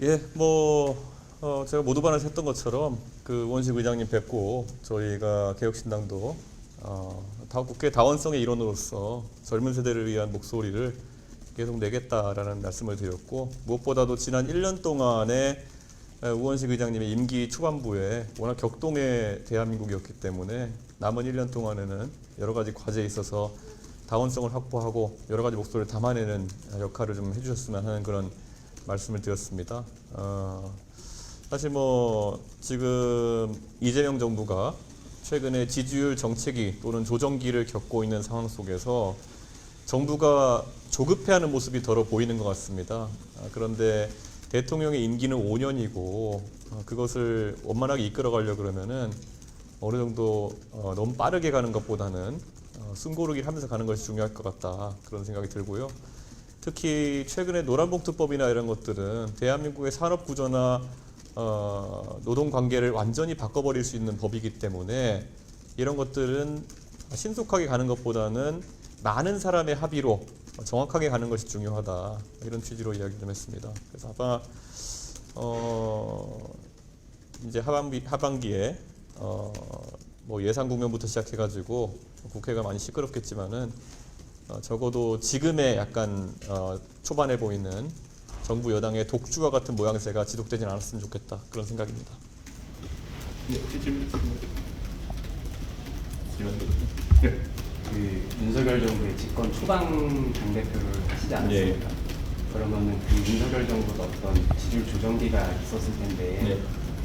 예, 제가 모두반에서 했던 것처럼 그 우원식 의장님 뵙고 저희가 개혁신당도 국회 다원성의 일원으로서 젊은 세대를 위한 목소리를 계속 내겠다라는 말씀을 드렸고, 무엇보다도 지난 1년 동안에 우원식 의장님의 임기 초반부에 워낙 격동의 대한민국이었기 때문에 남은 1년 동안에는 여러 가지 과제에 있어서 다원성을 확보하고 여러 가지 목소리를 담아내는 역할을 좀 해주셨으면 하는 그런 말씀을 드렸습니다. 사실 지금 이재명 정부가 최근에 지지율 정체기 또는 조정기를 겪고 있는 상황 속에서 정부가 조급해하는 모습이 더러 보이는 것 같습니다. 그런데 대통령의 임기는 5년이고 그것을 원만하게 이끌어가려 그러면은 어느 정도 너무 빠르게 가는 것보다는 숨고르기를 하면서 가는 것이 중요할 것 같다, 그런 생각이 들고요. 특히 최근에 노란봉투법이나 이런 것들은 대한민국의 산업 구조나 노동 관계를 완전히 바꿔버릴 수 있는 법이기 때문에 이런 것들은 신속하게 가는 것보다는 많은 사람의 합의로 정확하게 가는 것이 중요하다, 이런 취지로 이야기 좀 했습니다. 그래서 아마 이제 하반기에 예산 국면부터 시작해가지고 국회가 많이 시끄럽겠지만은 적어도 지금의 약간 초반에 보이는 정부 여당의 독주와 같은 모양새가 지속되진 않았으면 좋겠다, 그런 생각입니다. 그 윤석열 정부의 집권 초반 당대표를 하시지 않았습니까? 네. 그러면은 그 윤석열 정부도 어떤 지지율 조정기가 있었을 텐데 네.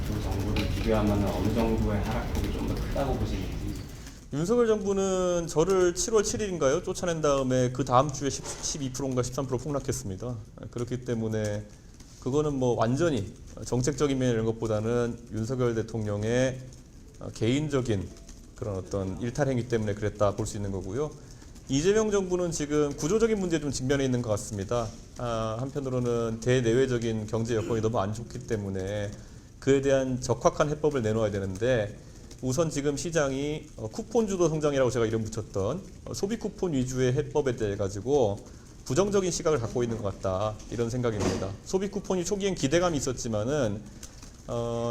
두 정부를 비교하면 어느 정부의 하락폭이 좀 더 크다고 보시는지? 윤석열 정부는 저를 7월 7일인가요? 쫓아낸 다음에 그 다음 주에 12%인가 13% 폭락했습니다. 그렇기 때문에 그거는 완전히 정책적인 면 이런 것보다는 윤석열 대통령의 개인적인 그런 어떤 일탈행위 때문에 그랬다 볼 수 있는 거고요. 이재명 정부는 지금 구조적인 문제에 좀 직면해 있는 것 같습니다. 한편으로는 대내외적인 경제 여건이 너무 안 좋기 때문에 그에 대한 적확한 해법을 내놓아야 되는데, 우선 지금 시장이 쿠폰 주도 성장이라고 제가 이름 붙였던 소비 쿠폰 위주의 해법에 대해 가지고 부정적인 시각을 갖고 있는 것 같다, 이런 생각입니다. 소비 쿠폰이 초기엔 기대감이 있었지만은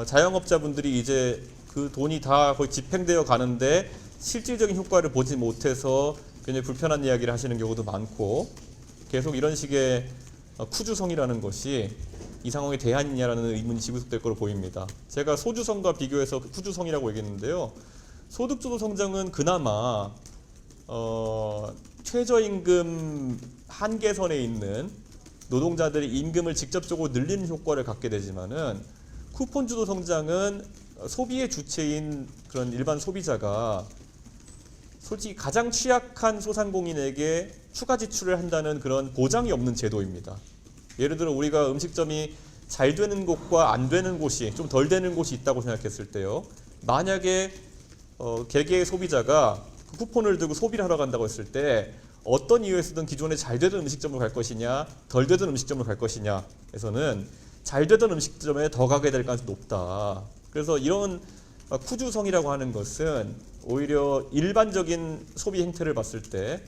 자영업자분들이 이제 그 돈이 다 거의 집행되어 가는데 실질적인 효과를 보지 못해서 굉장히 불편한 이야기를 하시는 경우도 많고, 계속 이런 식의 쿠주성이라는 것이 이 상황에 대안이냐라는 의문이 지속될 것으로 보입니다. 제가 소주성과 비교해서 쿠주성이라고 얘기했는데요. 소득주도 성장은 그나마 최저임금 한계선에 있는 노동자들이 임금을 직접적으로 늘리는 효과를 갖게 되지만은, 쿠폰주도 성장은 소비의 주체인 그런 일반 소비자가 솔직히 가장 취약한 소상공인에게 추가 지출을 한다는 그런 보장이 없는 제도입니다. 예를 들어 우리가 음식점이 잘 되는 곳과 안 되는 곳이, 좀 덜 되는 곳이 있다고 생각했을 때요, 만약에 개개의 소비자가 그 쿠폰을 들고 소비를 하러 간다고 했을 때 어떤 이유에서든 기존에 잘 되던 음식점으로 갈 것이냐 덜 되던 음식점으로 갈 것이냐에서는 잘 되던 음식점에 더 가게 될 가능성이 높다. 그래서 이런 쿠주성이라고 하는 것은 오히려 일반적인 소비 행태를 봤을 때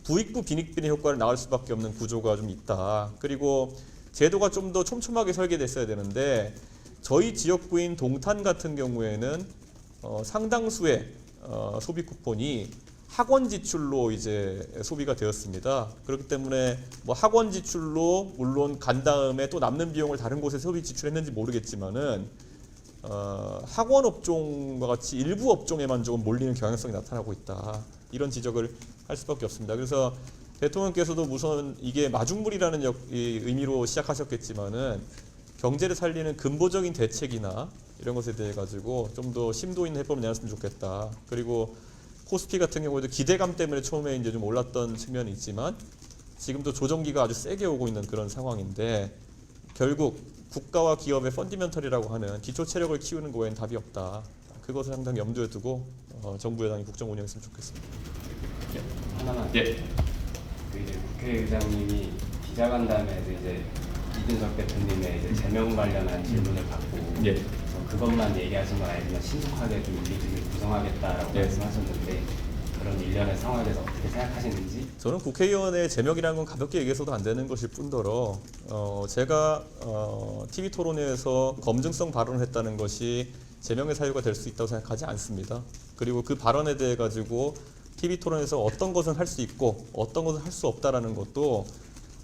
부익부 빈익빈의 효과를 낳을 수밖에 없는 구조가 좀 있다. 그리고 제도가 좀 더 촘촘하게 설계됐어야 되는데, 저희 지역구인 동탄 같은 경우에는 상당수의 소비 쿠폰이 학원 지출로 이제 소비가 되었습니다. 그렇기 때문에 학원 지출로 물론 간 다음에 또 남는 비용을 다른 곳에 소비 지출했는지 모르겠지만은 학원 업종과 같이 일부 업종에만 조금 몰리는 경향성이 나타나고 있다, 이런 지적을 할 수밖에 없습니다. 그래서 대통령께서도 우선 이게 마중물이라는 의미로 시작하셨겠지만은 경제를 살리는 근본적인 대책이나 이런 것에 대해 가지고 좀 더 심도 있는 해법을 내놨으면 좋겠다. 그리고 코스피 같은 경우에도 기대감 때문에 처음에 이제 좀 올랐던 측면이 있지만 지금도 조정기가 아주 세게 오고 있는 그런 상황인데, 결국 국가와 기업의 펀디멘털이라고 하는 기초 체력을 키우는 거에는 답이 없다. 그것을 항상 염두에 두고 정부 여당이 국정 운영했으면 좋겠습니다. 하나만. 예. 그 이제 국회의장님이 기자간담회에서 이제 이준석 대표님의 이제 제명 관련한 질문을 받고 예. 그래서 그것만 얘기하신 건 아니지만 신속하게 좀 임기직을 구성하겠다라고 예. 말씀하셨는데, 그런 일련의 상황에 대해서 어떻게 생각하시는지. 저는 국회의원의 제명이라는 건 가볍게 얘기해서도 안 되는 것일 뿐더러 제가 TV 토론회에서 검증성 발언을 했다는 것이 제명의 사유가 될 수 있다고 생각하지 않습니다. 그리고 그 발언에 대해 가지고 TV 토론에서 어떤 것은 할 수 있고 어떤 것은 할 수 없다라는 것도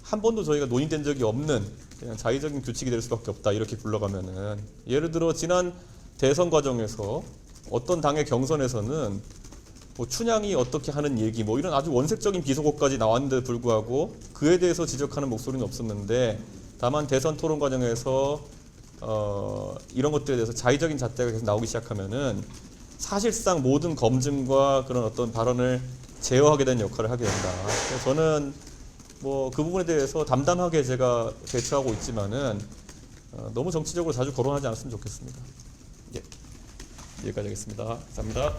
한 번도 저희가 논의된 적이 없는 그냥 자의적인 규칙이 될 수밖에 없다 이렇게 굴러가면은, 예를 들어 지난 대선 과정에서 어떤 당의 경선에서는 뭐 춘향이 어떻게 하는 얘기 뭐 이런 아주 원색적인 비속어까지 나왔는데 불구하고 그에 대해서 지적하는 목소리는 없었는데, 다만 대선 토론 과정에서 이런 것들에 대해서 자의적인 잣대가 계속 나오기 시작하면은 사실상 모든 검증과 그런 어떤 발언을 제어하게 되는 역할을 하게 된다. 그래서 저는 뭐 그 부분에 대해서 담담하게 제가 대처하고 있지만은 너무 정치적으로 자주 거론하지 않았으면 좋겠습니다. 예, 여기까지 하겠습니다. 감사합니다.